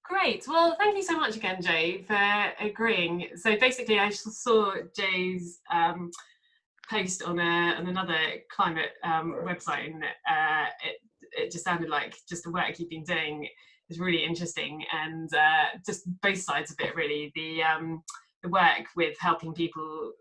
Great. Well, thank you so much again, Joe, for agreeing. So basically, I saw Joe's post on another climate website, and it just sounded like just the work you've been doing is really interesting, and just both sides of it, really. The work with helping people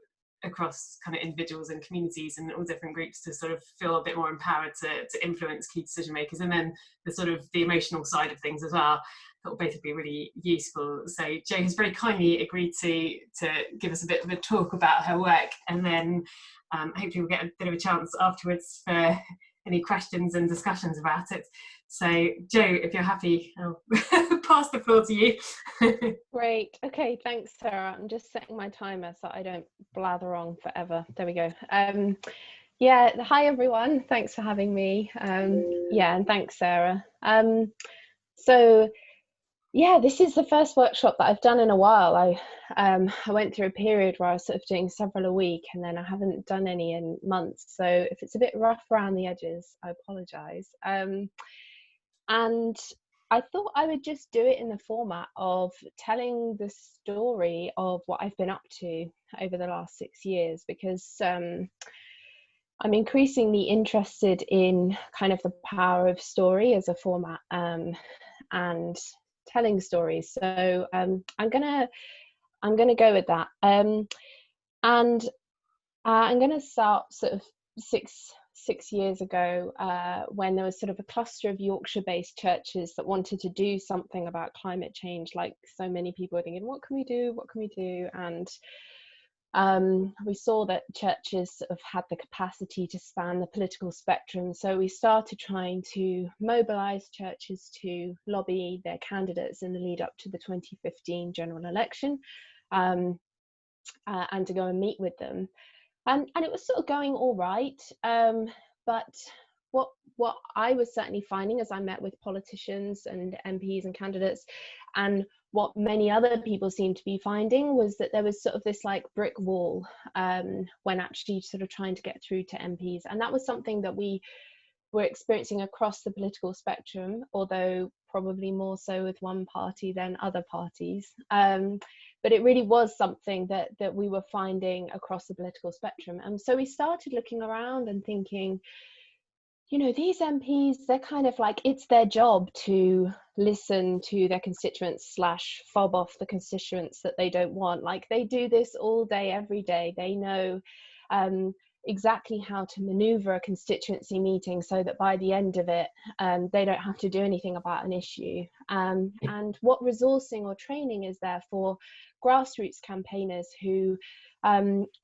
across kind of individuals and communities and all different groups to sort of feel a bit more empowered to influence key decision makers, and then the sort of the emotional side of things as well. Thought both would be really useful. So Jo has very kindly agreed to give us a bit of a talk about her work, and then hopefully we'll get a bit of a chance afterwards for any questions and discussions about it. So Jo, if you're happy, I'll pass the floor to you. Great. Okay, thanks, Sarah. I'm just setting my timer so I don't blather on forever. There we go. Yeah, hi everyone. Thanks for having me. Yeah, and thanks, Sarah. So yeah, this is the first workshop that I've done in a while. I went through a period where I was sort of doing several a week, and then I haven't done any in months. So if it's a bit rough around the edges, I apologise. And I thought I would just do it in the format of telling the story of what I've been up to over the last 6 years, because I'm increasingly interested in kind of the power of story as a format, and telling stories. So I'm gonna go with that, and I'm gonna start sort of six years ago, when there was sort of a cluster of Yorkshire-based churches that wanted to do something about climate change. Like so many people were thinking, what can we do? What can we do? And we saw that churches sort of had the capacity to span the political spectrum. So we started trying to mobilise churches to lobby their candidates in the lead up to the 2015 general election, and to go and meet with them. And it was sort of going all right. But what I was certainly finding as I met with politicians and MPs and candidates, and what many other people seemed to be finding, was that there was sort of this like brick wall, when actually sort of trying to get through to MPs. And that was something that we were experiencing across the political spectrum, although probably more so with one party than other parties. But it really was something that we were finding across the political spectrum. And so we started looking around and thinking, you know, these MPs, they're kind of like, it's their job to listen to their constituents / fob off the constituents that they don't want. Like, they do this all day, every day. They know exactly how to maneuver a constituency meeting so that by the end of it, they don't have to do anything about an issue. And what resourcing or training is there for grassroots campaigners who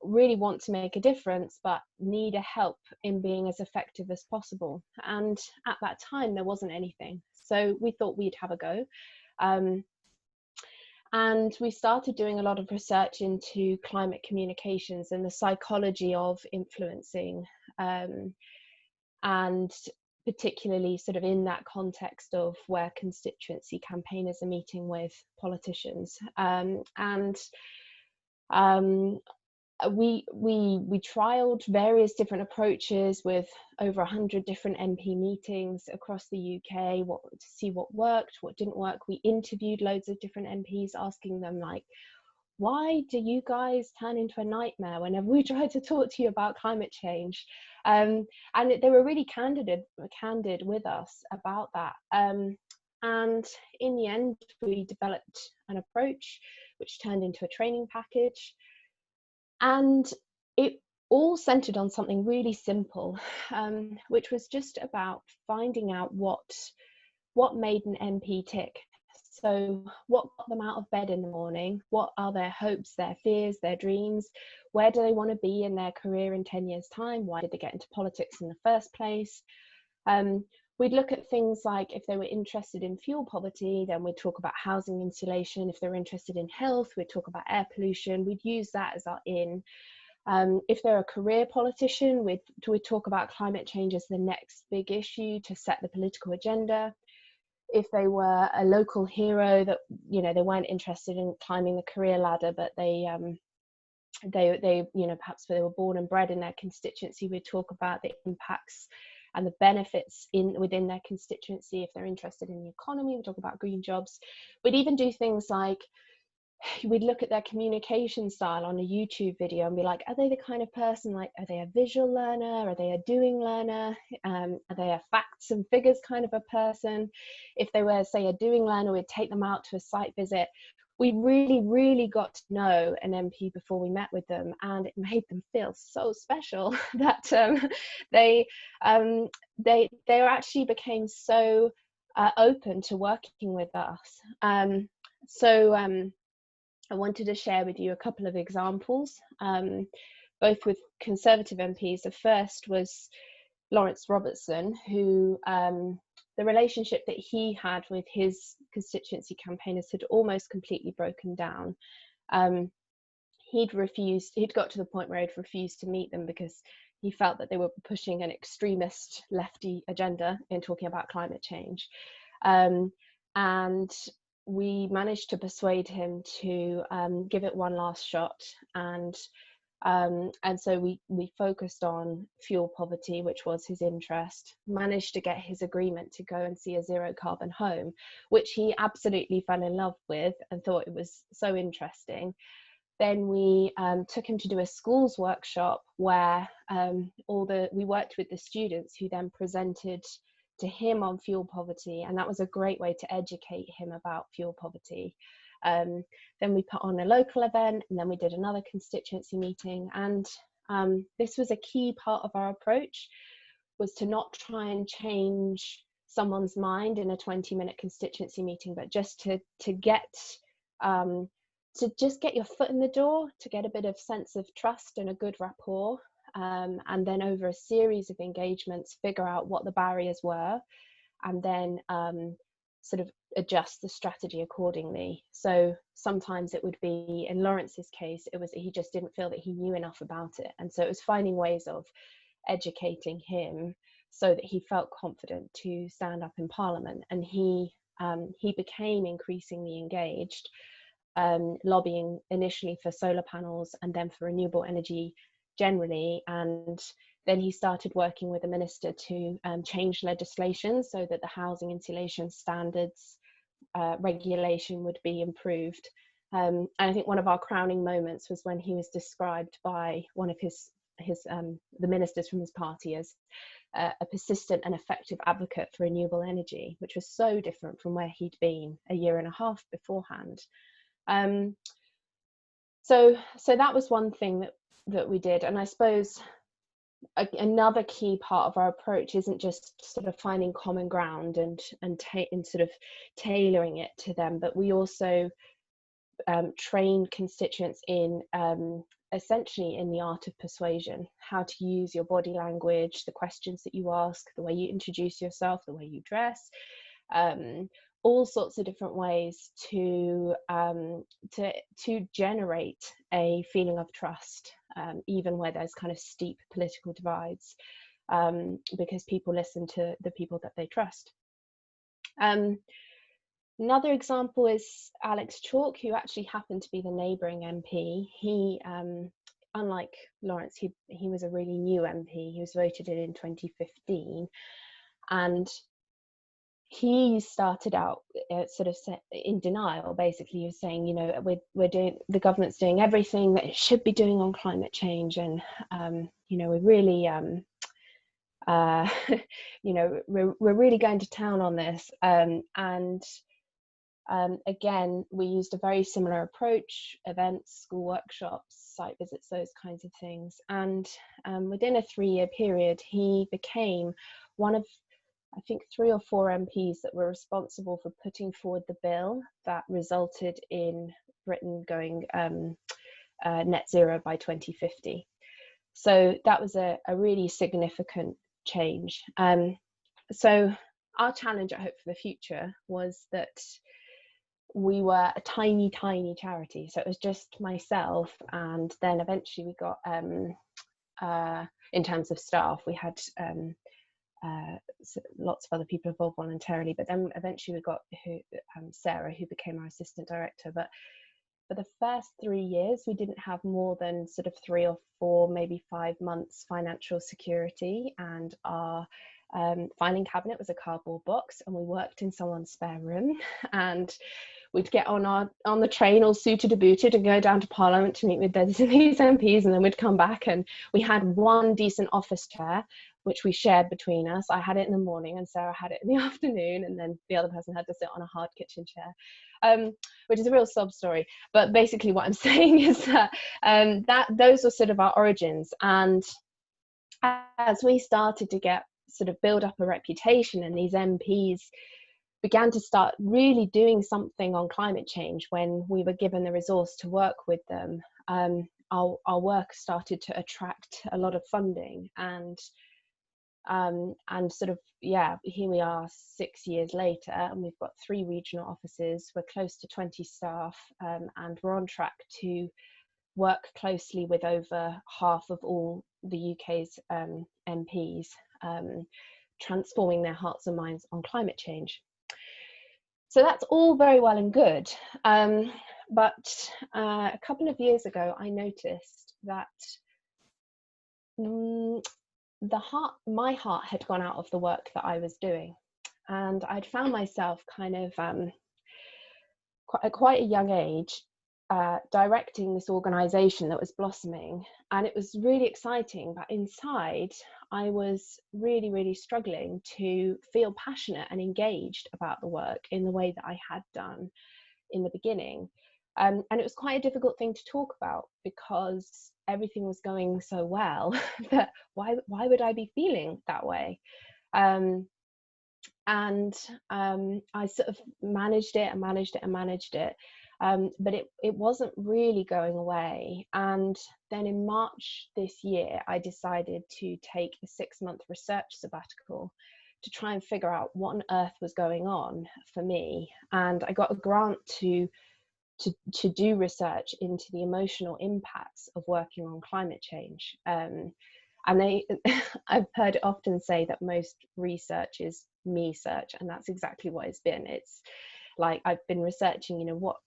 really want to make a difference but need a help in being as effective as possible? And at that time there wasn't anything, so we thought we'd have a go. And we started doing a lot of research into climate communications and the psychology of influencing, and particularly sort of in that context of where constituency campaigners are meeting with politicians. We trialed various different approaches with over 100 different MP meetings across the UK, to see what worked, what didn't work. We interviewed loads of different MPs, asking them, like, why do you guys turn into a nightmare whenever we try to talk to you about climate change? And they were really candid with us about that. And in the end, we developed an approach which turned into a training package. And it all centered on something really simple, which was just about finding out what made an MP tick. So what got them out of bed in the morning? What are their hopes, their fears, their dreams? Where do they want to be in their career in 10 years' time? Why did they get into politics in the first place? We'd look at things like, if they were interested in fuel poverty, then we'd talk about housing insulation. If they were interested in health, we'd talk about air pollution. We'd use that as our in. If they're a career politician, we'd talk about climate change as the next big issue to set the political agenda. If they were a local hero, that, you know, they weren't interested in climbing the career ladder, but they you know, perhaps they were born and bred in their constituency, we'd talk about the impacts and the benefits within their constituency if they're interested in the economy. We talk about green jobs. We'd even do things like we'd look at their communication style on a YouTube video and be like, are they the kind of person, like, are they a visual learner? Are they a doing learner? Are they a facts and figures kind of a person? If they were, say, a doing learner, we'd take them out to a site visit. We really got to know an MP before we met with them, and it made them feel so special that they actually became so open to working with us. I wanted to share with you a couple of examples, both with Conservative MPs. The first was Lawrence Robertson, who the relationship that he had with his constituency campaigners had almost completely broken down. He'd got to the point where he'd refused to meet them because he felt that they were pushing an extremist lefty agenda in talking about climate change. And we managed to persuade him to give it one last shot, and so we focused on fuel poverty, which was his interest, managed to get his agreement to go and see a zero carbon home, which he absolutely fell in love with and thought it was so interesting. Then we took him to do a schools workshop where we worked with the students, who then presented to him on fuel poverty, and that was a great way to educate him about fuel poverty. Then we put on a local event, and then we did another constituency meeting, and this was a key part of our approach, was to not try and change someone's mind in a 20-minute constituency meeting, but just to get your foot in the door, to get a bit of sense of trust and a good rapport. And then over a series of engagements, figure out what the barriers were, and then sort of adjust the strategy accordingly. So sometimes it would be, in Lawrence's case, it was he just didn't feel that he knew enough about it, and so it was finding ways of educating him so that he felt confident to stand up in Parliament. And he became increasingly engaged, lobbying initially for solar panels and then for renewable energy generally, and then he started working with the minister to change legislation so that the housing insulation standards regulation would be improved. And I think one of our crowning moments was when he was described by one of the ministers from his party as a persistent and effective advocate for renewable energy, which was so different from where he'd been a year and a half beforehand. So that was one thing that we did. And I suppose another key part of our approach isn't just sort of finding common ground and sort of tailoring it to them, but we also train constituents in essentially in the art of persuasion, how to use your body language, the questions that you ask, the way you introduce yourself, the way you dress, all sorts of different ways to generate a feeling of trust, even where there's kind of steep political divides, because people listen to the people that they trust. Another example is Alex Chalk, who actually happened to be the neighbouring MP. He, unlike Lawrence, he was a really new MP. He was voted in 2015, and he started out sort of in denial. Basically, he was saying, you know, the government's doing everything that it should be doing on climate change, and you know, we're really you know, we're really going to town on this. Again, we used a very similar approach: events, school workshops, site visits, those kinds of things. And within a 3-year period, he became one of, I think, 3 or 4 MPs that were responsible for putting forward the bill that resulted in Britain going net zero by 2050. So that was a really significant change. So our challenge at Hope for the Future was that we were a tiny charity. So it was just myself, and then eventually we got, in terms of staff, we had lots of other people involved voluntarily, but then eventually we got Sarah, who became our assistant director. But for the first 3 years, we didn't have more than sort of 3 or 4, maybe 5 months financial security, and our filing cabinet was a cardboard box, and we worked in someone's spare room, and we'd get on the train all suited and booted and go down to Parliament to meet with these MPs, and then we'd come back, and we had one decent office chair which we shared between us. I had it in the morning and Sarah had it in the afternoon, and then the other person had to sit on a hard kitchen chair, which is a real sob story. But basically what I'm saying is that, those were sort of our origins. And as we started to sort of build up a reputation, and these MPs began to start really doing something on climate change when we were given the resource to work with them, our work started to attract a lot of funding, and sort of, yeah, here we are 6 years later, and we've got 3 regional offices, we're close to 20 staff, and we're on track to work closely with over half of all the UK's MPs, transforming their hearts and minds on climate change. So that's all very well and good, but a couple of years ago I noticed that my heart had gone out of the work that I was doing, and I'd found myself kind of at quite a young age directing this organisation that was blossoming, and it was really exciting, but inside I was really, really struggling to feel passionate and engaged about the work in the way that I had done in the beginning. And it was quite a difficult thing to talk about, because everything was going so well that why would I be feeling that way? I sort of managed it, but it wasn't really going away. And then in March this year, I decided to take a 6-month research sabbatical to try and figure out what on earth was going on for me. And I got a grant to do research into the emotional impacts of working on climate change. And I've heard it often say that most research is me search, and that's exactly what it's been. It's like I've been researching, you know, what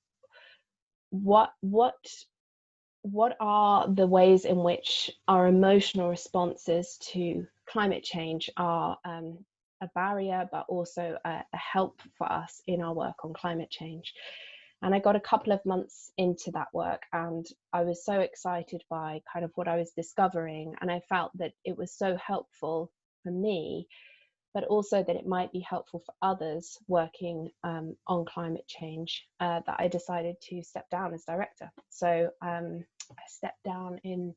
are the ways in which our emotional responses to climate change are a barrier, but also a help for us in our work on climate change. And I got a couple of months into that work, and I was so excited by kind of what I was discovering, and I felt that it was so helpful for me, but also that it might be helpful for others working on climate change, that I decided to step down as director. So I stepped down in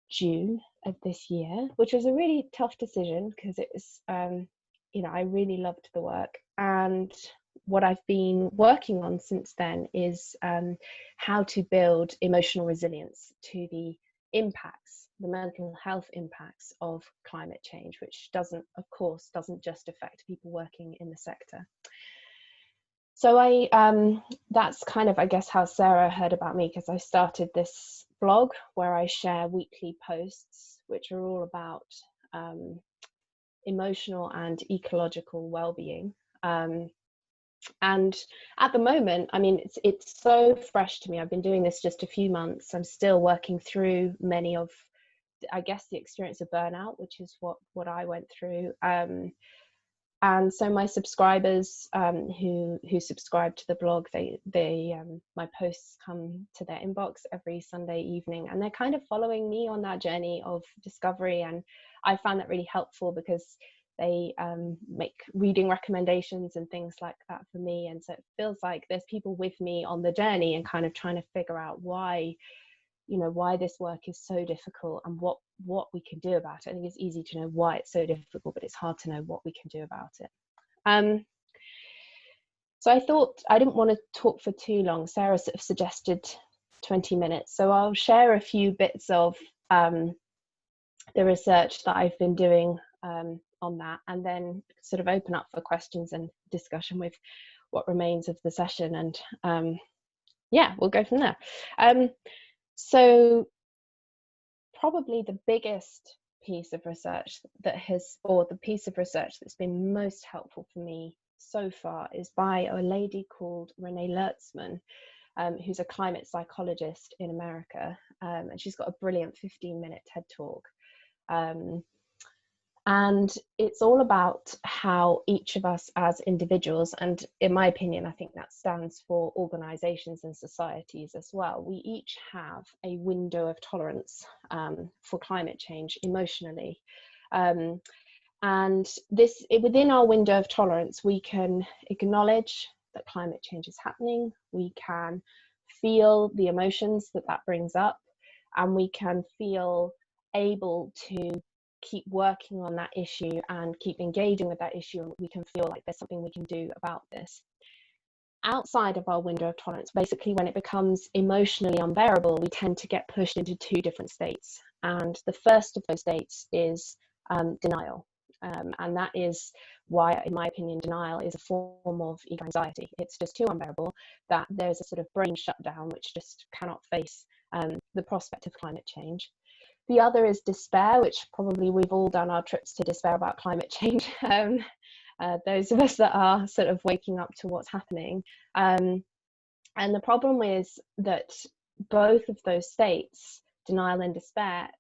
June of this year, which was a really tough decision, because it was, you know, I really loved the work. And what I've been working on since then is how to build emotional resilience to the impacts, the mental health impacts of climate change, which doesn't just affect people working in the sector. So that's kind of, I guess, how Sarah heard about me, because I started this blog where I share weekly posts which are all about emotional and ecological well-being. And at the moment, I mean, it's so fresh to me. I've been doing this just a few months. I'm still working through many of, I guess, the experience of burnout, which is what I went through. And so my subscribers who subscribe to the blog, they my posts come to their inbox every Sunday evening, and they're kind of following me on that journey of discovery. And I found that really helpful, because they make reading recommendations and things like that for me. And so it feels like there's people with me on the journey and kind of trying to figure out why this work is so difficult and what we can do about it. I think it's easy to know why it's so difficult, but it's hard to know what we can do about it. So I thought I didn't want to talk for too long. Sarah sort of suggested 20 minutes. So I'll share a few bits of the research that I've been doing on that, and then sort of open up for questions and discussion with what remains of the session. And yeah, we'll go from there. So probably the biggest piece of research the piece of research that's been most helpful for me so far is by a lady called Renee Lertzman, who's a climate psychologist in America, and she's got a brilliant 15-minute TED talk. And it's all about how each of us as individuals, and in my opinion, I think that stands for organizations and societies as well, we each have a window of tolerance for climate change emotionally. And this, within our window of tolerance, we can acknowledge that climate change is happening, we can feel the emotions that that brings up, and we can feel able to keep working on that issue and keep engaging with that issue, and we can feel like there's something we can do about this. Outside of our window of tolerance, basically when it becomes emotionally unbearable, we tend to get pushed into two different states. And the first of those states is denial. And that is why, in my opinion, denial is a form of eco anxiety. It's just too unbearable that there's a sort of brain shutdown which just cannot face the prospect of climate change. The other is despair, which probably we've all done our trips to despair about climate change. Those of us that are sort of waking up to what's happening. And the problem is that both of those states, denial and despair,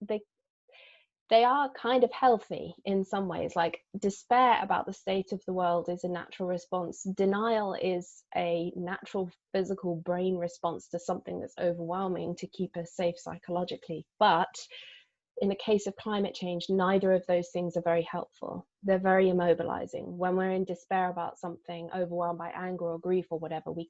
they are kind of healthy in some ways. Like, despair about the state of the world is a natural response. Denial is a natural physical brain response to something that's overwhelming to keep us safe psychologically. But in the case of climate change, neither of those things are very helpful. They're very immobilizing. When we're in despair about something, overwhelmed by anger or grief or whatever, we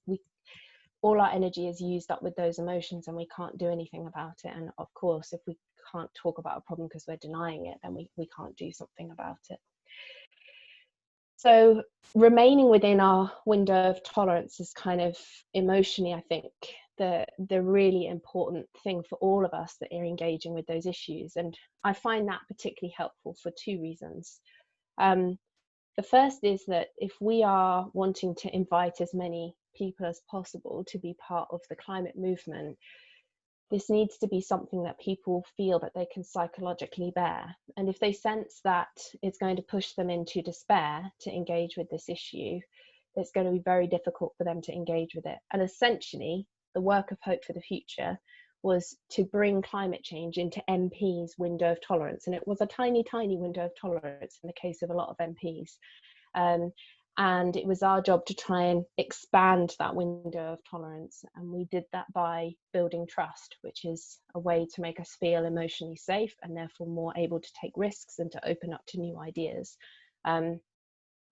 all our energy is used up with those emotions and we can't do anything about it. And of course, if we can't talk about a problem because we're denying it, then we can't do something about it. So remaining within our window of tolerance is kind of emotionally, I think, the really important thing for all of us that are engaging with those issues. And I find that particularly helpful for two reasons. The first is that if we are wanting to invite as many people as possible to be part of the climate movement, this needs to be something that people feel that they can psychologically bear. And if they sense that it's going to push them into despair to engage with this issue, it's going to be very difficult for them to engage with it. And essentially, the work of Hope for the Future was to bring climate change into MPs' window of tolerance. And it was a tiny, tiny window of tolerance in the case of a lot of MPs. And it was our job to try and expand that window of tolerance. And we did that by building trust, which is a way to make us feel emotionally safe and therefore more able to take risks and to open up to new ideas.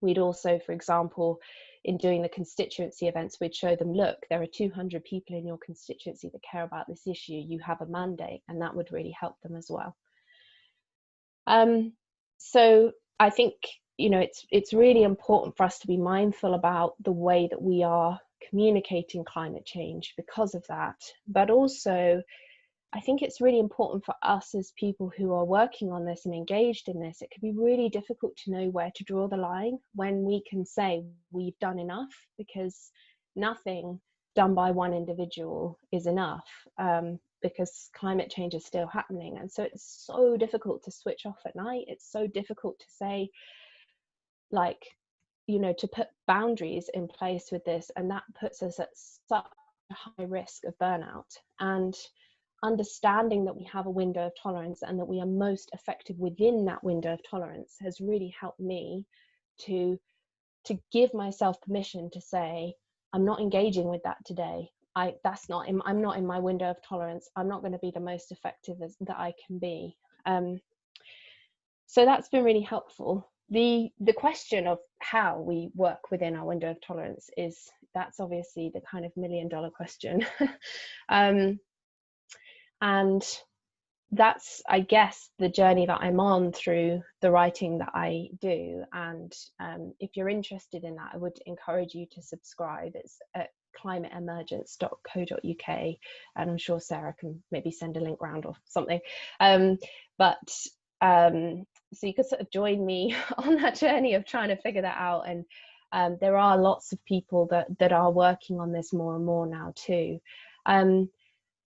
We'd also, for example, in doing the constituency events, we'd show them, look, there are 200 people in your constituency that care about this issue. You have a mandate, and that would really help them as well. So I think, you know, it's really important for us to be mindful about the way that we are communicating climate change because of that. But also, I think it's really important for us as people who are working on this and engaged in this. It can be really difficult to know where to draw the line when we can say we've done enough, because nothing done by one individual is enough, because climate change is still happening. And so it's so difficult to switch off at night. It's so difficult to say, like, you know, to put boundaries in place with this, and that puts us at such a high risk of burnout. And understanding that we have a window of tolerance and that we are most effective within that window of tolerance has really helped me to give myself permission to say, I'm not engaging with that today. I'm not in my window of tolerance. I'm not going to be the most effective that I can be. So that's been really helpful. The question of how we work within our window of tolerance that's obviously the kind of $1 million question. And that's, I guess, the journey that I'm on through the writing that I do. And if you're interested in that, I would encourage you to subscribe. It's at climateemergence.co.uk, and I'm sure Sarah can maybe send a link round or something. So you could sort of join me on that journey of trying to figure that out. And there are lots of people that are working on this more and more now too.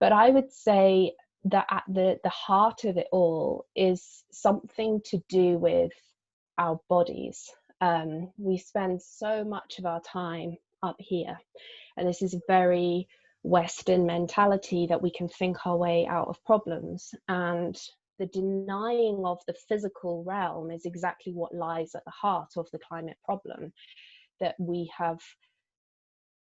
But I would say that at the heart of it all is something to do with our bodies. We spend so much of our time up here, and this is a very Western mentality that we can think our way out of problems. And the denying of the physical realm is exactly what lies at the heart of the climate problem, that we have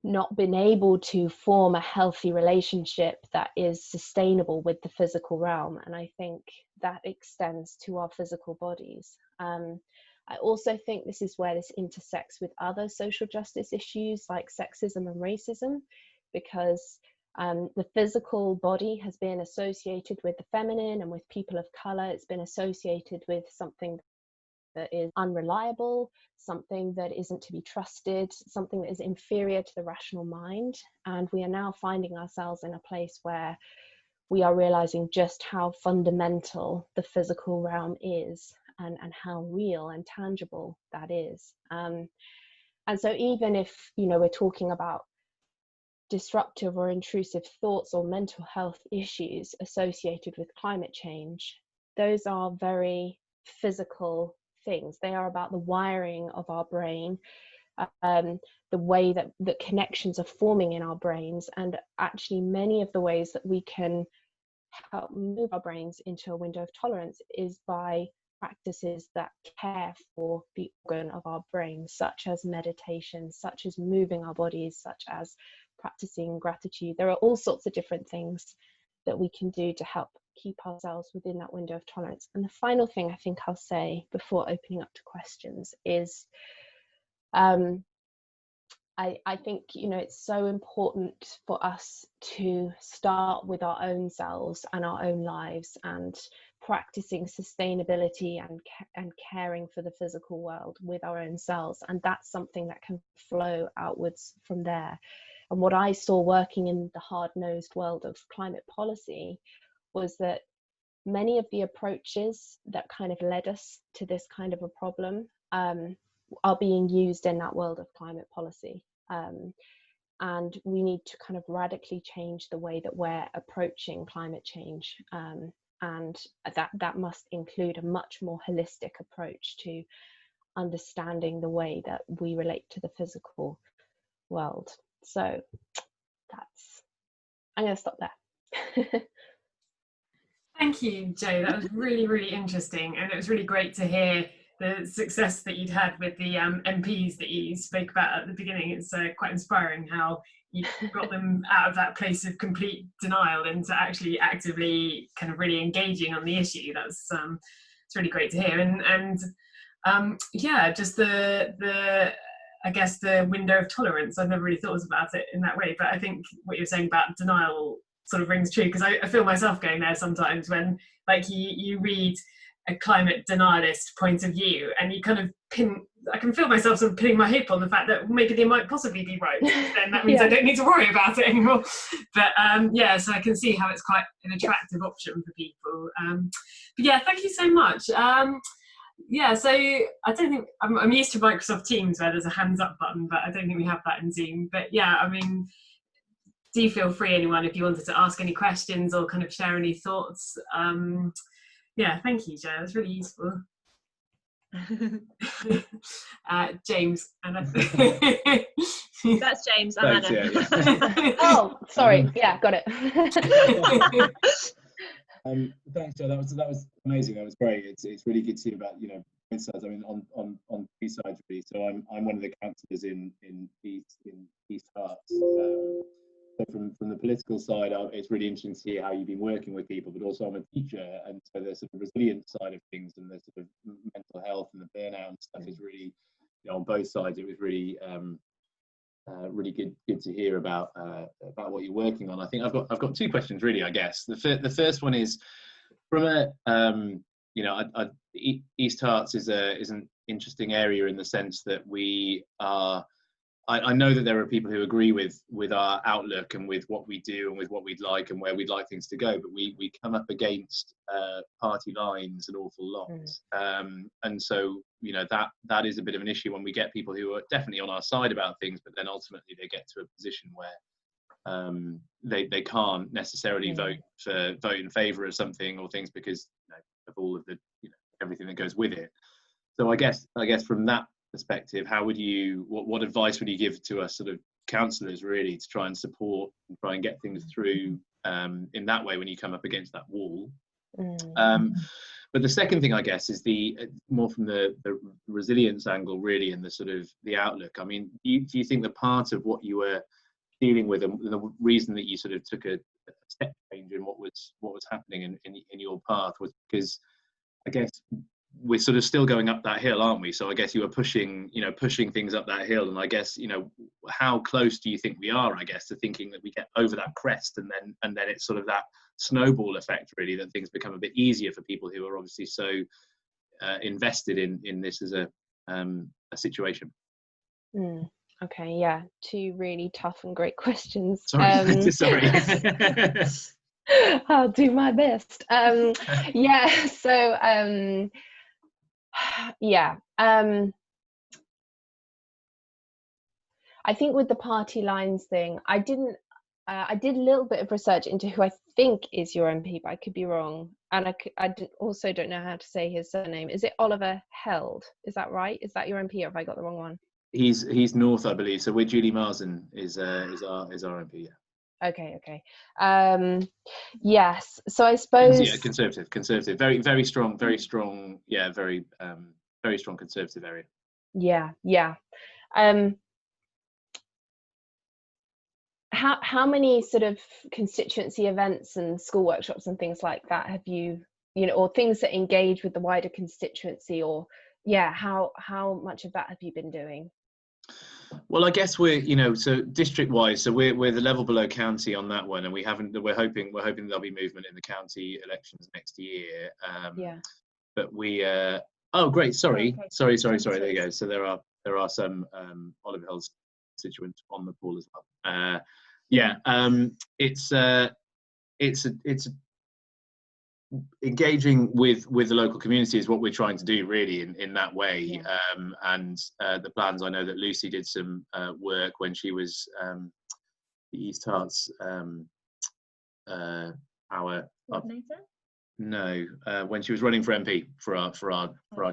not been able to form a healthy relationship that is sustainable with the physical realm. And I think that extends to our physical bodies. I also think this is where this intersects with other social justice issues like sexism and racism, because the physical body has been associated with the feminine, and with people of color, it's been associated with something that is unreliable, something that isn't to be trusted, something that is inferior to the rational mind. And we are now finding ourselves in a place where we are realizing just how fundamental the physical realm is, and how real and tangible that is. And so even if, you know, we're talking about disruptive or intrusive thoughts or mental health issues associated with climate change, those are very physical things. They are about the wiring of our brain, the way that connections are forming in our brains, and actually many of the ways that we can help move our brains into a window of tolerance is by practices that care for the organ of our brain, such as meditation, such as moving our bodies, such as practicing gratitude. There are all sorts of different things that we can do to help keep ourselves within that window of tolerance. And the final thing I think I'll say before opening up to questions is I think, you know, it's so important for us to start with our own selves and our own lives, and practicing sustainability and caring for the physical world with our own selves. And that's something that can flow outwards from there. And what I saw working in the hard-nosed world of climate policy was that many of the approaches that kind of led us to this kind of a problem are being used in that world of climate policy. And we need to kind of radically change the way that we're approaching climate change. And that must include a much more holistic approach to understanding the way that we relate to the physical world. So I'm going to stop there. Thank you, Jo. That was really, really interesting. And it was really great to hear the success that you'd had with the MPs that you spoke about at the beginning. It's quite inspiring how you got them out of that place of complete denial into actually actively kind of really engaging on the issue. That's it's really great to hear. And yeah, just the I guess the window of tolerance. I've never really thought about it in that way, but I think what you're saying about denial sort of rings true, because I feel myself going there sometimes when, like, you read a climate denialist point of view and you kind of I can feel myself sort of pinning my hope on the fact that maybe they might possibly be right, then that means I don't need to worry about it anymore. But yeah, so I can see how it's quite an attractive option for people. But yeah, thank you so much. Yeah, so I don't think I'm used to Microsoft Teams where there's a hands up button, but I don't think we have that in Zoom. But yeah, I mean, do feel free, anyone, if you wanted to ask any questions or kind of share any thoughts. Yeah, thank you, Jo. It was really useful. James and that's James and Thanks, Anna. Yeah. Oh, sorry. Yeah, got it. Thanks, Jo. That was amazing. That was great. It's really good to see about, you know, both sides. I mean, on two sides really. So I'm one of the councillors in East Herts. So from the political side, it's really interesting to see how you've been working with people, but also I'm a teacher, and so the sort of resilient side of things and the sort of mental health and the burnout and stuff is really, you know, on both sides. It was really really good to hear about what you're working on. I think I've got two questions really. I guess the first one is from a you know, East Herts is an interesting area in the sense that we are. I know that there are people who agree with our outlook and with what we do and with what we'd like and where we'd like things to go, but we come up against party lines an awful lot. And so, you know, that is a bit of an issue when we get people who are definitely on our side about things, but then ultimately they get to a position where they can't necessarily vote in favour of something or things because, you know, of all of the, you know, everything that goes with it. So I guess from that perspective, how would you, what advice would you give to us sort of councillors really to try and support and try and get things through in that way when you come up against that wall? But the second thing, I guess, is the more from the resilience angle, really, and the sort of the outlook. I mean, do you think that part of what you were dealing with, and the reason that you sort of took a step change in what was happening in your path, was because, I guess, we're sort of still going up that hill, aren't we? So I guess you were pushing things up that hill, and I guess, how close do you think we are, I guess, to thinking that we get over that crest, and then it's sort of that snowball effect, really, that things become a bit easier for people who are obviously so invested in this as a situation. Okay, yeah, two really tough and great questions. Sorry. Sorry. I'll do my best. Yeah, so yeah, I think with the party lines thing, I did a little bit of research into who I think is your MP, but I could be wrong. And I also don't know how to say his surname. Is it Oliver Held? Is that right? Is that your MP, or have I got the wrong one? He's North, I believe. So we're Julie Marsden is our MP. Yeah. Okay. Yes. So I suppose. Yeah, conservative. Very strong. Yeah, very strong conservative area. Yeah. How many sort of constituency events and school workshops and things like that have you or things that engage with the wider constituency, or how much of that have you been doing? Well, I guess we're so district wise, so we're the level below county on that one, and we're hoping there'll be movement in the county elections next year. But we oh great, sorry, there you go. So there are some Oliver Hill's constituents on the pool as well. It's engaging with the local community is what we're trying to do, really, in that way. And the plans, I know that Lucy did some work when she was the East Herts when she was running for MP for our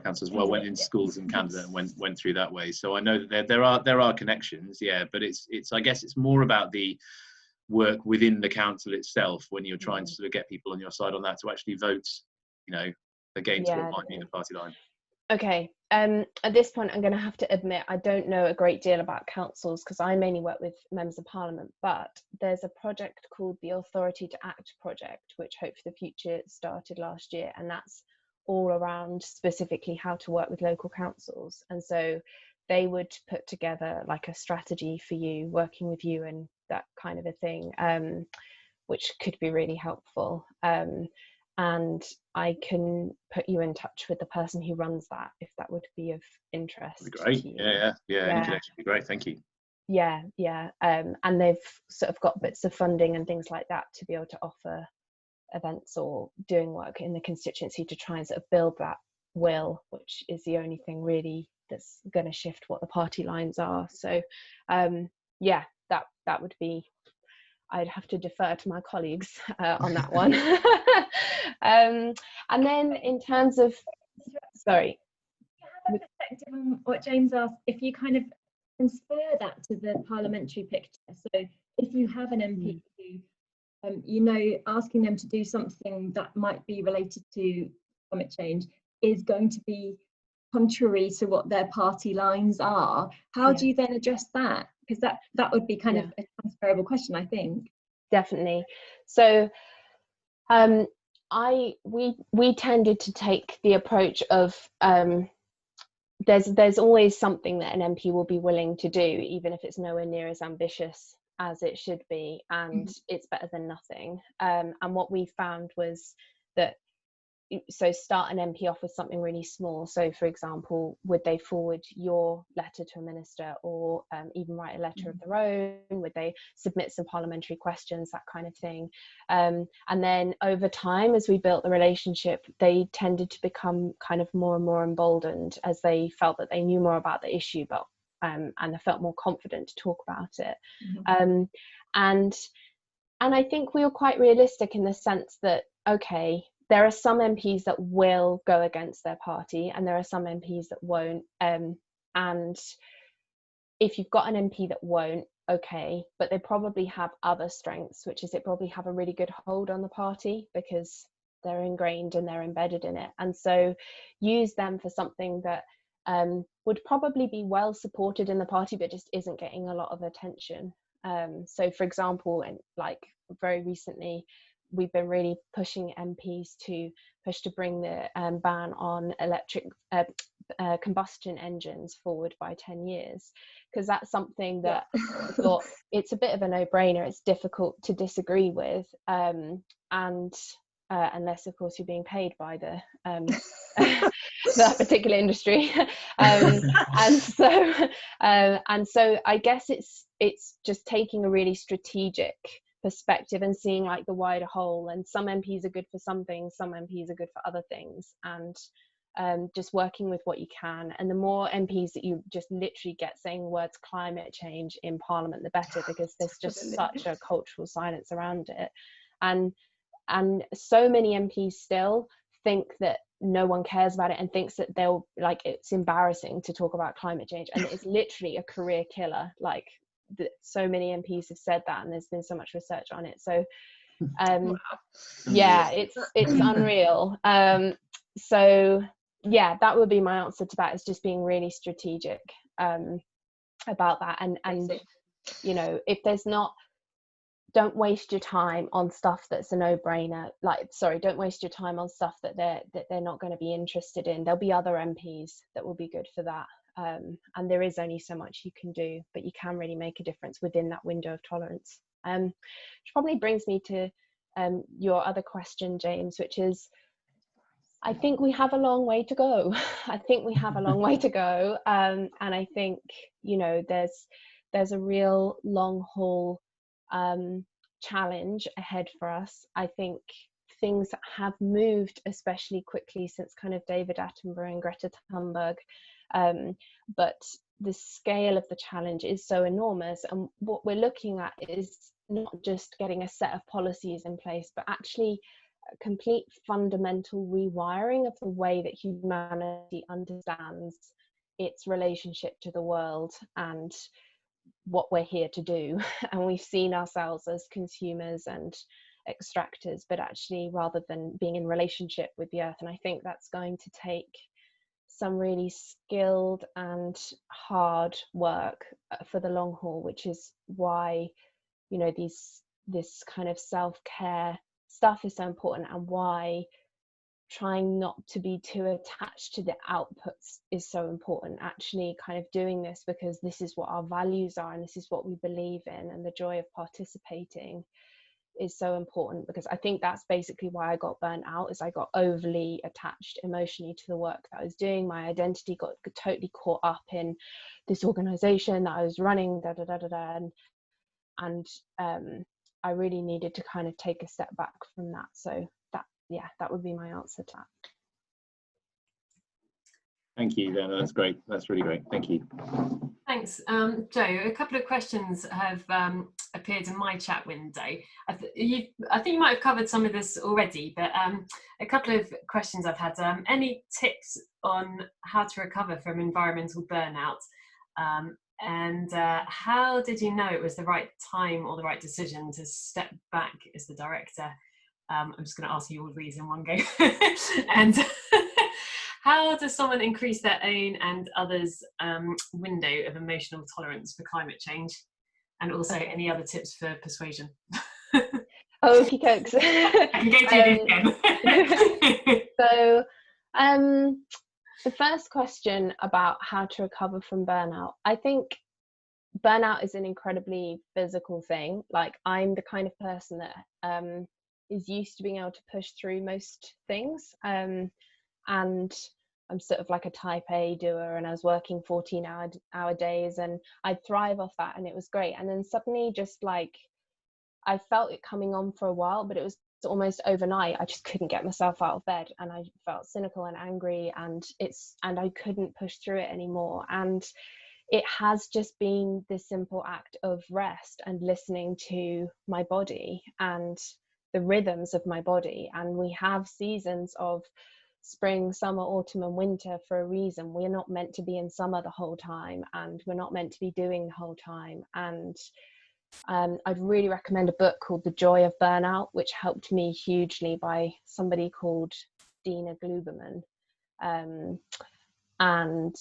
council as well, went into schools in Canada and went through that way. So I know that there are connections, but it's I guess it's more about the work within the council itself, when you're trying to sort of get people on your side on that to actually vote against what might be the party line. Okay, at this point I'm going to have to admit I don't know a great deal about councils, because I mainly work with members of parliament, but there's a project called the Authority to Act project, which Hope for the Future started last year, and that's all around specifically how to work with local councils. And so they would put together like a strategy for you, working with you and that kind of a thing, which could be really helpful. And I can put you in touch with the person who runs that, if that would be of interest. Great. Yeah. Any connection would be great. Thank you. Yeah. And they've sort of got bits of funding and things like that to be able to offer events or doing work in the constituency to try and sort of build that will, which is the only thing really that's going to shift what the party lines are. So that would be, I'd have to defer to my colleagues on that one. And then in terms of, sorry. Do you have a perspective on what James asked, if you kind of transfer that to the parliamentary picture? So if you have an MP who, asking them to do something that might be related to climate change is going to be contrary to what their party lines are, how do you then address that? Because that would be kind of a transferable question, I think. Definitely. So we tended to take the approach of there's always something that an MP will be willing to do, even if it's nowhere near as ambitious as it should be, and it's better than nothing. And what we found was that, so start an MP off with something really small. So for example, would they forward your letter to a minister, or even write a letter of their own? Would they submit some parliamentary questions, that kind of thing? And then over time, as we built the relationship, they tended to become kind of more and more emboldened as they felt that they knew more about the issue, but and they felt more confident to talk about it. And I think we were quite realistic in the sense that, okay, there are some MPs that will go against their party, and there are some MPs that won't. And if you've got an MP that won't, okay, but they probably have other strengths, which is they probably have a really good hold on the party, because they're ingrained and they're embedded in it. And so use them for something that would probably be well supported in the party but just isn't getting a lot of attention. So for example, and like very recently, we've been really pushing MPs to bring the ban on electric combustion engines forward by 10 years, because that's something that I thought it's a bit of a no-brainer. It's difficult to disagree with, and unless of course you're being paid by the that particular industry, and so I guess it's just taking a really strategic perspective and seeing like the wider whole, and some MPs are good for some things, some MPs are good for other things, and just working with what you can. And the more MPs that you just literally get saying the words climate change in Parliament, the better, because there's just such a cultural silence around it. And so many MPs still think that no one cares about it and thinks that they'll, like, it's embarrassing to talk about climate change, and it's literally a career killer. Like, so many MPs have said that, and there's been so much research on it. So yeah, it's unreal. So yeah, that would be my answer to that, is just being really strategic about that. And you know, if there's not, don't waste your time on stuff that's a no-brainer. Like, sorry, don't waste your time on stuff that they're not going to be interested in. There'll be other MPs that will be good for that. And there is only so much you can do, but you can really make a difference within that window of tolerance. Which probably brings me to your other question, James, which is, I think we have a long way to go. I think we have a long way to go. And I think, you know, there's a real long haul challenge ahead for us. I think things have moved especially quickly since kind of David Attenborough and Greta Thunberg, but the scale of the challenge is so enormous, and what we're looking at is not just getting a set of policies in place, but actually a complete fundamental rewiring of the way that humanity understands its relationship to the world and what we're here to do. And we've seen ourselves as consumers and extractors, but actually rather than being in relationship with the earth. And I think that's going to take some really skilled and hard work for the long haul, which is why, you know, this kind of self-care stuff is so important, and why trying not to be too attached to the outputs is so important. Actually kind of doing this because this is what our values are and this is what we believe in, and the joy of participating is so important. Because I think that's basically why I got burnt out, is I got overly attached emotionally to the work that I was doing. My identity got totally caught up in this organization that I was running, and I really needed to kind of take a step back from that. So that would be my answer to that. Thank you, Dana. That's great. That's really great. Thank you. Thanks. Joe, a couple of questions have appeared in my chat window. I think you might have covered some of this already, but a couple of questions I've had. Any tips on how to recover from environmental burnout? And how did you know it was the right time or the right decision to step back as the director? I'm just going to ask you all these in one go. And how does someone increase their own and others' window of emotional tolerance for climate change? And also any other tips for persuasion? Okie cokes. I can go through this again. So the first question about how to recover from burnout, I think burnout is an incredibly physical thing. Like, I'm the kind of person that is used to being able to push through most things, and I'm sort of like a type A doer, and I was working 14-hour days and I'd thrive off that, and it was great. And then suddenly, just like, I felt it coming on for a while, but it was almost overnight. I just couldn't get myself out of bed, and I felt cynical and angry, and I couldn't push through it anymore. And it has just been this simple act of rest and listening to my body and the rhythms of my body. And we have seasons of spring, summer, autumn and winter for a reason. We're not meant to be in summer the whole time, and we're not meant to be doing the whole time. And I'd really recommend a book called The Joy of Burnout, which helped me hugely, by somebody called Dina Gluberman. And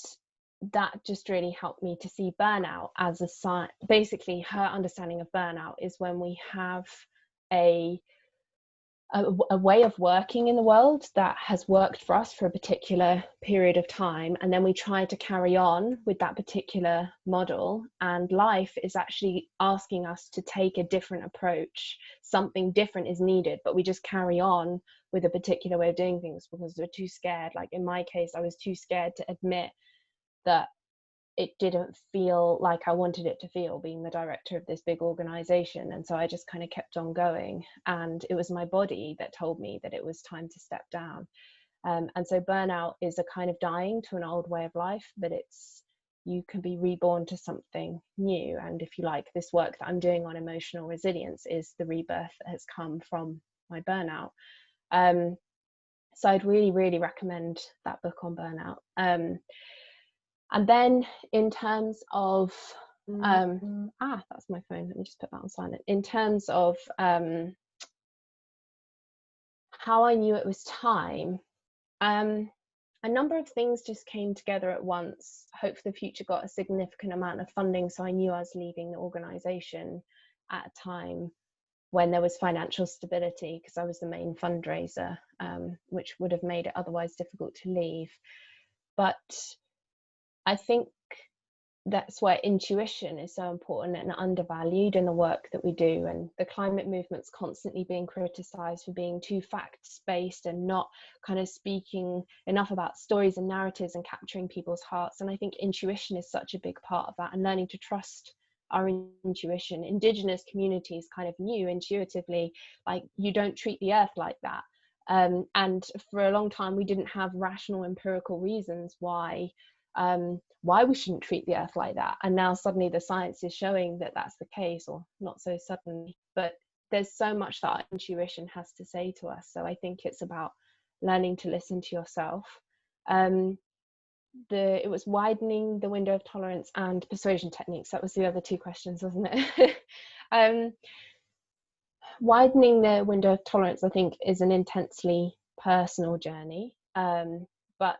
that just really helped me to see burnout as a sign. Basically, her understanding of burnout is when we have a way of working in the world that has worked for us for a particular period of time, and then we try to carry on with that particular model, and life is actually asking us to take a different approach. Something different is needed, but we just carry on with a particular way of doing things because we're too scared. Like in my case, I was too scared to admit that it didn't feel like I wanted it to feel, being the director of this big organization. And so I just kind of kept on going, and it was my body that told me that it was time to step down. And so burnout is a kind of dying to an old way of life, but you can be reborn to something new. And if you like, this work that I'm doing on emotional resilience is the rebirth that has come from my burnout. So I'd really, really recommend that book on burnout. And then in terms of, that's my phone, let me just put that on silent. In terms of how I knew it was time, a number of things just came together at once. Hope for the Future got a significant amount of funding, so I knew I was leaving the organisation at a time when there was financial stability, because I was the main fundraiser, which would have made it otherwise difficult to leave. But I think that's where intuition is so important and undervalued in the work that we do. And the climate movement's constantly being criticised for being too facts-based and not kind of speaking enough about stories and narratives and capturing people's hearts. And I think intuition is such a big part of that, and learning to trust our intuition. Indigenous communities kind of knew intuitively, like, you don't treat the earth like that. And for a long time, we didn't have rational empirical reasons why we shouldn't treat the earth like that. And now suddenly the science is showing that that's the case, or not so suddenly, but there's so much that our intuition has to say to us. So I think it's about learning to listen to yourself. It was widening the window of tolerance and persuasion techniques. That was the other two questions, wasn't it? Widening the window of tolerance, I think, is an intensely personal journey, but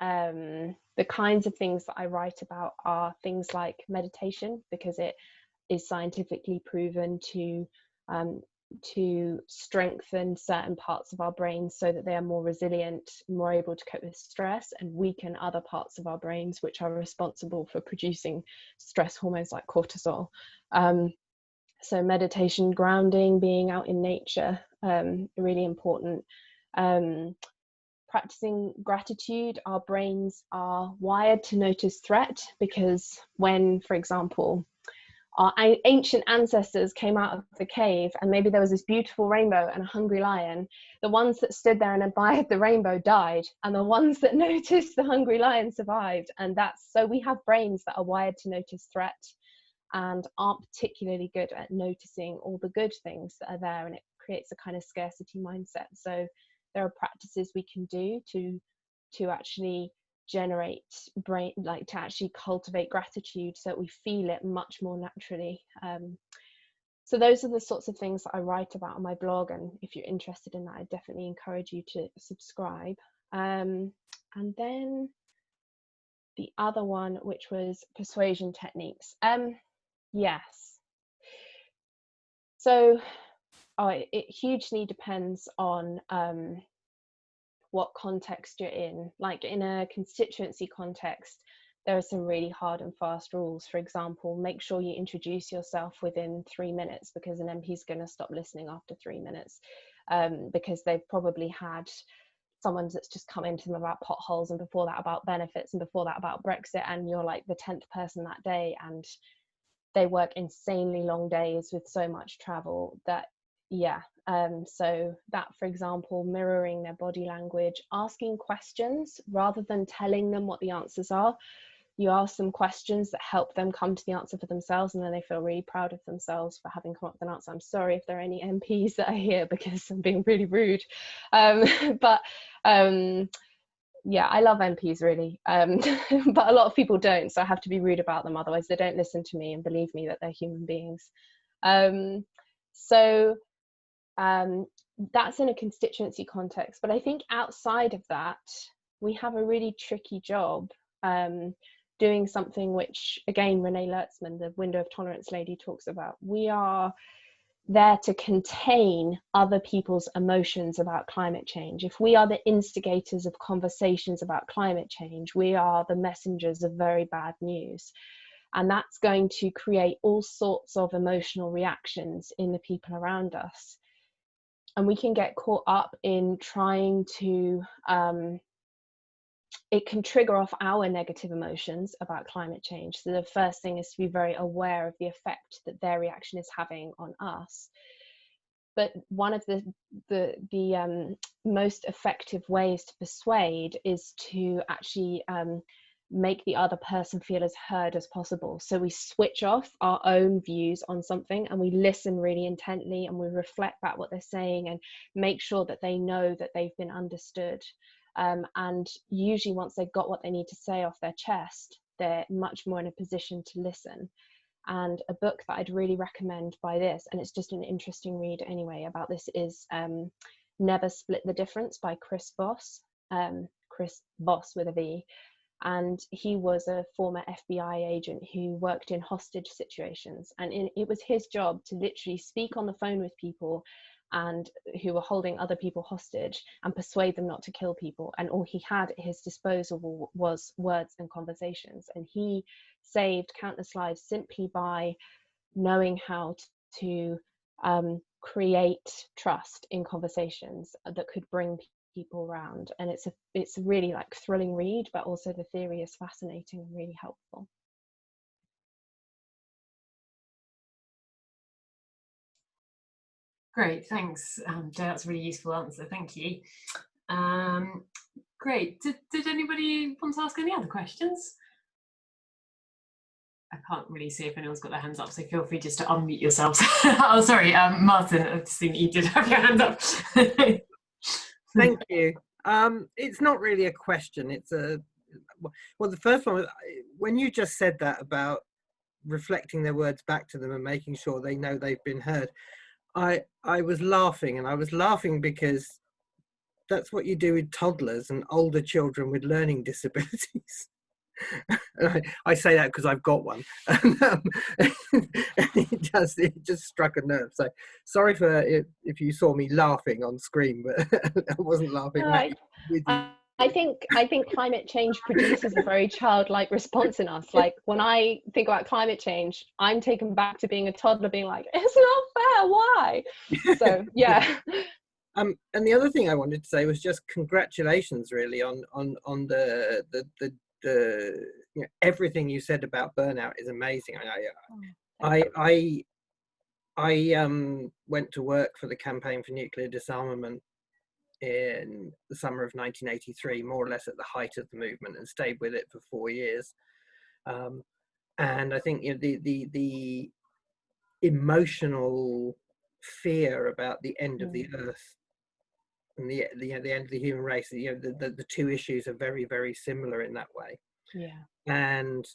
the kinds of things that I write about are things like meditation, because it is scientifically proven to strengthen certain parts of our brains so that they are more resilient, more able to cope with stress, and weaken other parts of our brains which are responsible for producing stress hormones like cortisol. So meditation, grounding, being out in nature, really important. Practicing gratitude. Our brains are wired to notice threat, because when, for example, our ancient ancestors came out of the cave and maybe there was this beautiful rainbow and a hungry lion, the ones that stood there and admired the rainbow died, and the ones that noticed the hungry lion survived. And so we have brains that are wired to notice threat and aren't particularly good at noticing all the good things that are there, and it creates a kind of scarcity mindset. So there are practices we can do to actually generate brain, like to actually cultivate gratitude so that we feel it much more naturally. So those are the sorts of things that I write about on my blog, and if you're interested in that, I definitely encourage you to subscribe. And then the other one, which was persuasion techniques. Yes. So it hugely depends on what context you're in. Like in a constituency context, there are some really hard and fast rules. For example, make sure you introduce yourself within 3 minutes, because an MP is going to stop listening after 3 minutes, because they've probably had someone that's just come into them about potholes, and before that about benefits, and before that about Brexit, and you're like the 10th person that day, and they work insanely long days with so much travel that, yeah. So that, for example, mirroring their body language, asking questions rather than telling them what the answers are. You ask them questions that help them come to the answer for themselves, and then they feel really proud of themselves for having come up with an answer. I'm sorry if there are any MPs that are here because I'm being really rude. But yeah, I love MPs really, but a lot of people don't, so I have to be rude about them, otherwise they don't listen to me and believe me that they're human beings. So that's in a constituency context, but I think outside of that, we have a really tricky job doing something which, again, Renee Lertzman, the window of tolerance lady, talks about. We are there to contain other people's emotions about climate change. If we are the instigators of conversations about climate change, we are the messengers of very bad news. And that's going to create all sorts of emotional reactions in the people around us. And we can get caught up in trying to, it can trigger off our negative emotions about climate change. So the first thing is to be very aware of the effect that their reaction is having on us. But one of the most effective ways to persuade is to actually make the other person feel as heard as possible. So we switch off our own views on something and we listen really intently, and we reflect back what they're saying and make sure that they know that they've been understood. And usually once they've got what they need to say off their chest, they're much more in a position to listen. And a book that I'd really recommend by this, and it's just an interesting read anyway about this, is Never Split the Difference by Chris Voss. Chris Voss with a V. And he was a former FBI agent who worked in hostage situations, and it was his job to literally speak on the phone with people and who were holding other people hostage and persuade them not to kill people, and all he had at his disposal was words and conversations. And he saved countless lives simply by knowing how to create trust in conversations that could bring people around. And it's a really like thrilling read, but also the theory is fascinating and really helpful. Great, thanks, Jo. That's a really useful answer. Thank you. Great. Did anybody want to ask any other questions? I can't really see if anyone's got their hands up, so feel free just to unmute yourselves. Oh, sorry, Martin, I've seen you did have your hand up. Thank you. It's not really a question. It's well, the first one, when you just said that about reflecting their words back to them and making sure they know they've been heard, I was laughing, and I was laughing because that's what you do with toddlers and older children with learning disabilities. And I say that because I've got one. And it just struck a nerve. So sorry for if you saw me laughing on screen, but I wasn't laughing. I think climate change produces a very childlike response in us. Like when I think about climate change, I'm taken back to being a toddler, being like, "It's not fair. Why?" So yeah. And the other thing I wanted to say was just congratulations, really, on the you know, everything you said about burnout is amazing. I went to work for the Campaign for Nuclear Disarmament in the summer of 1983, more or less at the height of the movement, and stayed with it for 4 years. And I think, you know, the emotional fear about the end of the earth and the end of the human race, you know, the two issues are very, very similar in that way. Yeah. And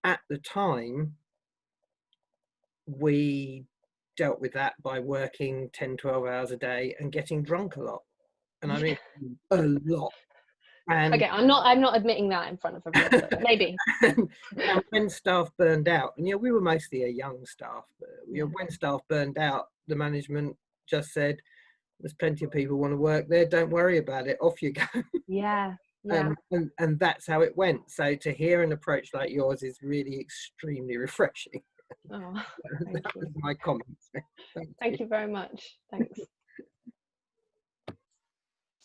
at the time, we dealt with that by working 10, 12 hours a day and getting drunk a lot. And I mean, a lot. And okay, I'm not admitting that in front of everyone, but maybe. and when staff burned out, and you know, we were mostly a young staff, but you know, when staff burned out, the management just said, "There's plenty of people want to work there. Don't worry about it. Off you go." Yeah. Yeah. And that's how it went. So to hear an approach like yours is really extremely refreshing. Oh, that was my comments. Thank you very much. Thanks.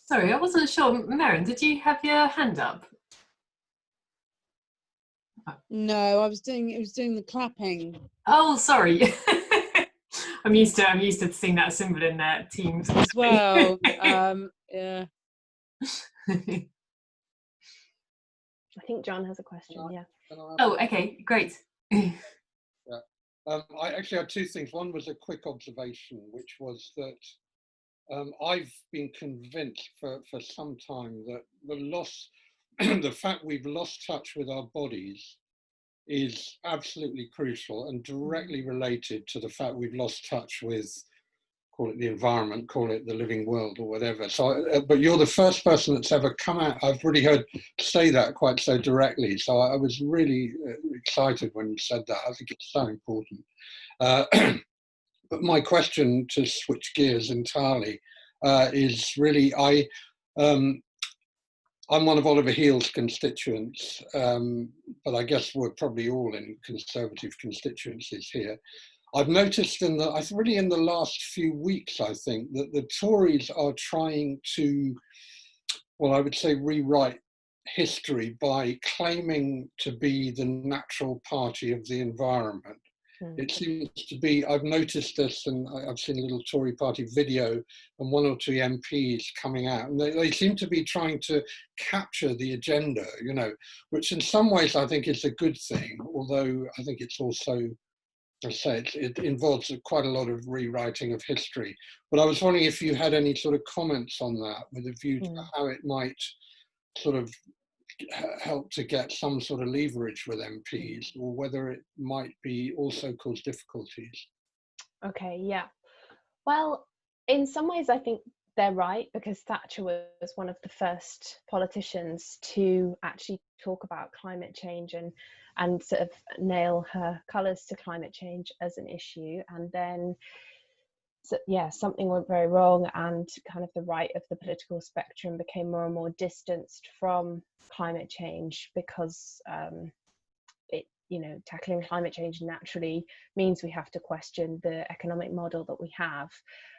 Sorry, I wasn't sure. Maren, did you have your hand up? No, I was doing the clapping. Oh, sorry. I'm used to seeing that symbol in Teams as well. Yeah. I think John has a question. Yeah. Oh, okay, great. Yeah. I actually had two things. One was a quick observation, which was that I've been convinced for some time that the loss the fact we've lost touch with our bodies is absolutely crucial and directly related to the fact we've lost touch with, call it the environment, call it the living world or whatever. So, but you're the first person that's ever come out, I've really heard say that quite so directly. So I was really excited when you said that. I think it's so important. But my question, to switch gears entirely, is really, I'm one of Oliver Heal's constituents, but I guess we're probably all in Conservative constituencies here. I've noticed really in the last few weeks, I think, that the Tories are trying to, well, I would say rewrite history by claiming to be the natural party of the environment. It seems to be, I've noticed this, and I've seen a little Tory party video and one or two MPs coming out, and they seem to be trying to capture the agenda, you know, which in some ways I think is a good thing, although I think it's also, as I say, it involves quite a lot of rewriting of history. But I was wondering if you had any sort of comments on that, with a view to how it might sort of help to get some sort of leverage with MPs, or whether it might be also cause difficulties. Okay, yeah. Well, in some ways I think they're right, because Thatcher was one of the first politicians to actually talk about climate change and sort of nail her colours to climate change as an issue. And then, so, yeah, something went very wrong, and kind of the right of the political spectrum became more and more distanced from climate change, because tackling climate change naturally means we have to question the economic model that we have,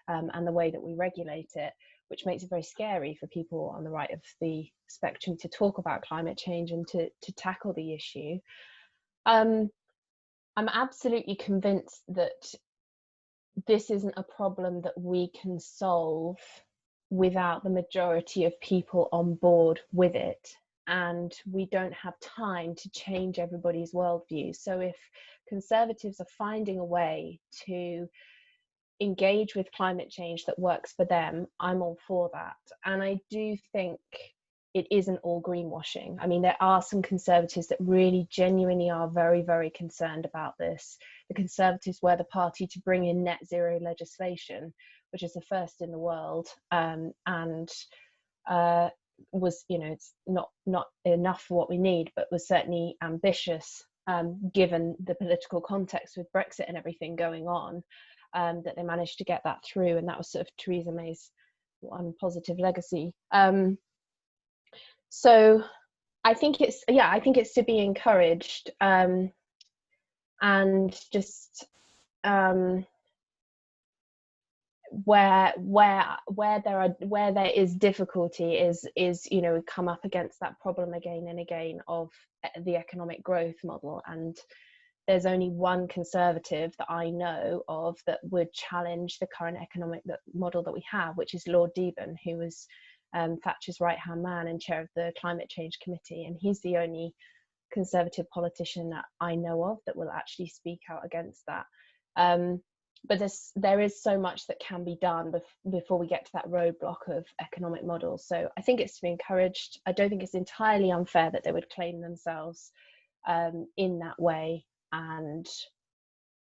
and the way that we regulate it, which makes it very scary for people on the right of the spectrum to talk about climate change and to tackle the issue. I'm absolutely convinced that this isn't a problem that we can solve without the majority of people on board with it. And we don't have time to change everybody's worldview. So if Conservatives are finding a way to engage with climate change that works for them, I'm all for that. And I do think it isn't all greenwashing. I mean, there are some Conservatives that really genuinely are very, very concerned about this. The Conservatives were the party to bring in net zero legislation, which is the first in the world, and was, it's not enough for what we need, but was certainly ambitious, given the political context with Brexit and everything going on, that they managed to get that through. And that was sort of Theresa May's one positive legacy. So I think it's to be encouraged, and just where there is difficulty is we come up against that problem again and again of the economic growth model. And there's only one Conservative that I know of that would challenge the current economic model that we have, which is Lord Deben, who was Thatcher's right-hand man and chair of the Climate Change Committee. And he's the only Conservative politician that I know of that will actually speak out against that. But there is so much that can be done before we get to that roadblock of economic models. So I think it's to be encouraged. I don't think it's entirely unfair that they would claim themselves in that way. And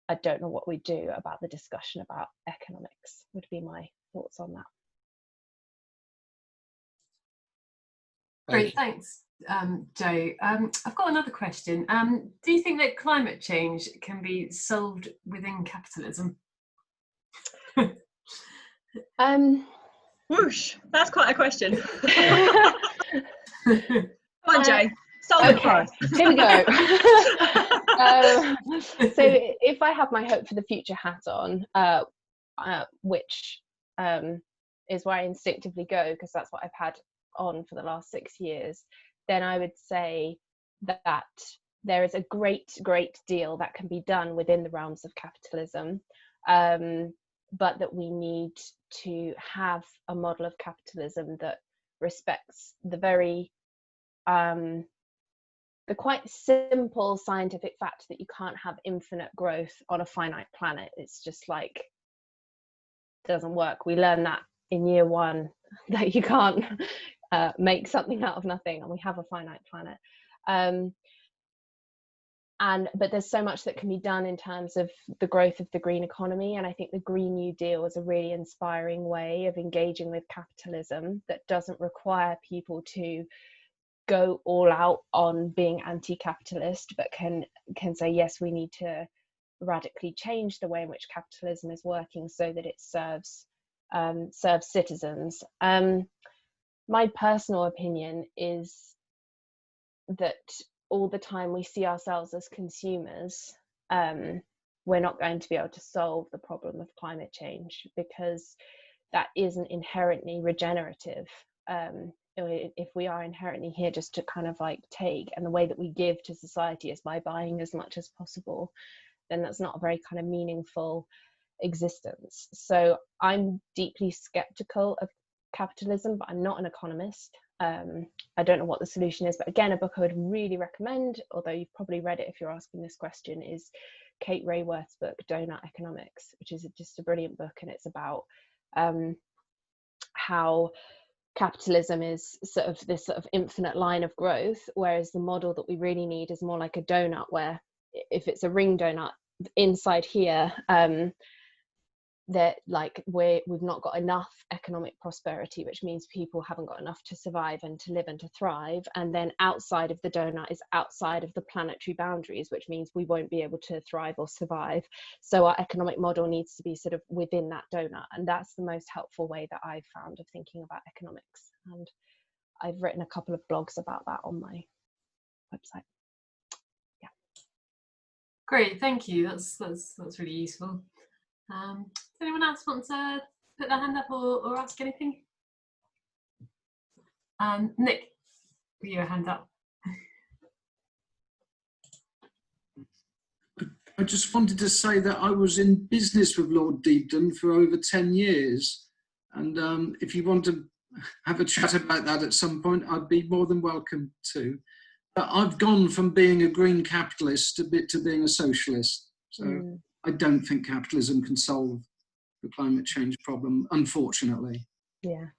I don't know what we do about the discussion about economics, would be my thoughts on that. Great, thanks, Jo. I've got another question. Do you think that climate change can be solved within capitalism? Whoosh, that's quite a question. Come on, Jo. Solve it for us. Here we go. So if I have my hope for the future hat on, which is where I instinctively go, because that's what I've had on for the last 6 years, then I would say that there is a great deal that can be done within the realms of capitalism, but that we need to have a model of capitalism that respects the very the quite simple scientific fact that you can't have infinite growth on a finite planet. It's just like, doesn't work. We learn that in year one, that you can't make something out of nothing, and we have a finite planet. But there's so much that can be done in terms of the growth of the green economy, and I think the Green New Deal is a really inspiring way of engaging with capitalism that doesn't require people to go all out on being anti-capitalist, but can say, yes, we need to radically change the way in which capitalism is working so that it serves citizens. My personal opinion is that all the time we see ourselves as consumers, we're not going to be able to solve the problem of climate change, because that isn't inherently regenerative. If we are inherently here just to kind of like take, and the way that we give to society is by buying as much as possible, then that's not a very kind of meaningful existence. So I'm deeply skeptical of capitalism, but I'm not an economist. I don't know what the solution is, but again, a book I would really recommend, although you've probably read it if you're asking this question, is Kate Raworth's book Donut Economics, which is just a brilliant book, and it's about how capitalism is sort of this sort of infinite line of growth, whereas the model that we really need is more like a donut, where if it's a ring donut, inside here that like we've not got enough economic prosperity, which means people haven't got enough to survive and to live and to thrive, and then outside of the donut is outside of the planetary boundaries, which means we won't be able to thrive or survive. So our economic model needs to be sort of within that donut, and that's the most helpful way that I've found of thinking about economics, and I've written a couple of blogs about that on my website. Yeah, great, thank you. That's really useful. Does anyone else want to put their hand up or ask anything? Nick, your hand up. I just wanted to say that I was in business with Lord Deepdon for over 10 years. And if you want to have a chat about that at some point, I'd be more than welcome to. But I've gone from being a green capitalist to being a socialist. So I don't think capitalism can solve the climate change problem, unfortunately. Yeah.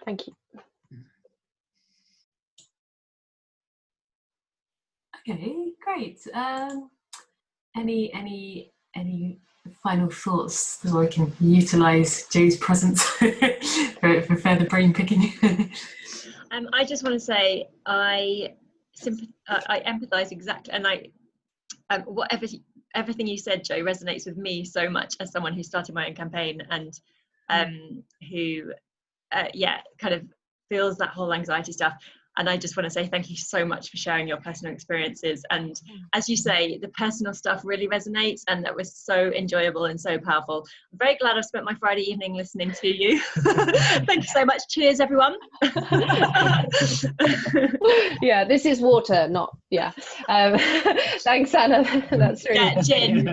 Thank you. Okay, great. Any final thoughts so I can utilise Jo's presence for further brain picking? I just want to say I empathise exactly, and everything you said, Jo, resonates with me so much as someone who started my own campaign and who kind of feels that whole anxiety stuff. And I just want to say thank you so much for sharing your personal experiences. And as you say, the personal stuff really resonates, and that was so enjoyable and so powerful. I'm very glad I've spent my Friday evening listening to you. Thank you so much. Cheers, everyone. Yeah, this is water, not, yeah. Thanks, Anna. That's really gin.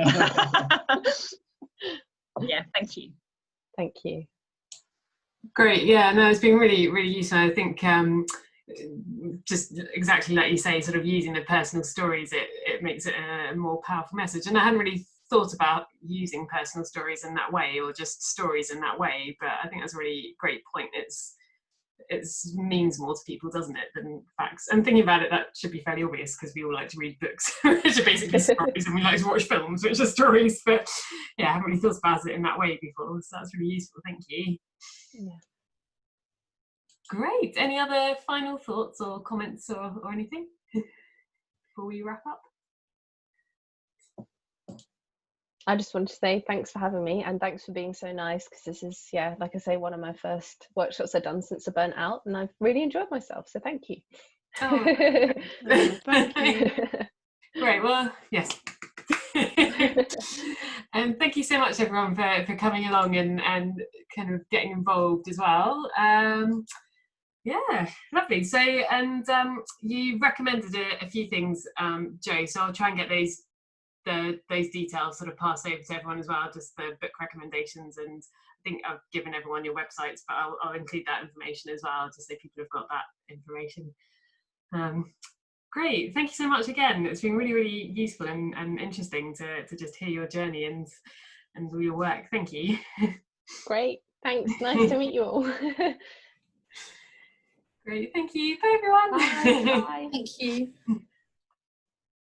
Yeah, thank you. Thank you. Great, yeah, no, it's been really, really useful. I think just exactly like you say, sort of using the personal stories, it makes it a more powerful message. And I hadn't really thought about using personal stories in that way, or just stories in that way, but I think that's a really great point. It means more to people, doesn't it, than facts? And thinking about it, that should be fairly obvious, because we all like to read books, which are basically stories, and we like to watch films, which are stories. But yeah, I haven't really thought about it in that way before, so that's really useful. Thank you. Yeah. Great. Any other final thoughts or comments or anything before we wrap up? I just want to say thanks for having me, and thanks for being so nice, because this is, yeah, like I say, one of my first workshops I've done since I burnt out, and I've really enjoyed myself, so thank you. Oh, thank you. Great, well, yes. And thank you so much, everyone, for coming along and kind of getting involved as well. Yeah, lovely. So, and you recommended a few things, Jo, so I'll try and get those details sort of passed over to everyone as well, just the book recommendations, and I think I've given everyone your websites, but I'll include that information as well, just so people have got that information. Great, thank you so much again. It's been really, really useful and interesting to just hear your journey and all your work. Thank you. Great. Thanks, nice to meet you all. Great, thank you. Bye everyone. Bye. Bye. Thank you.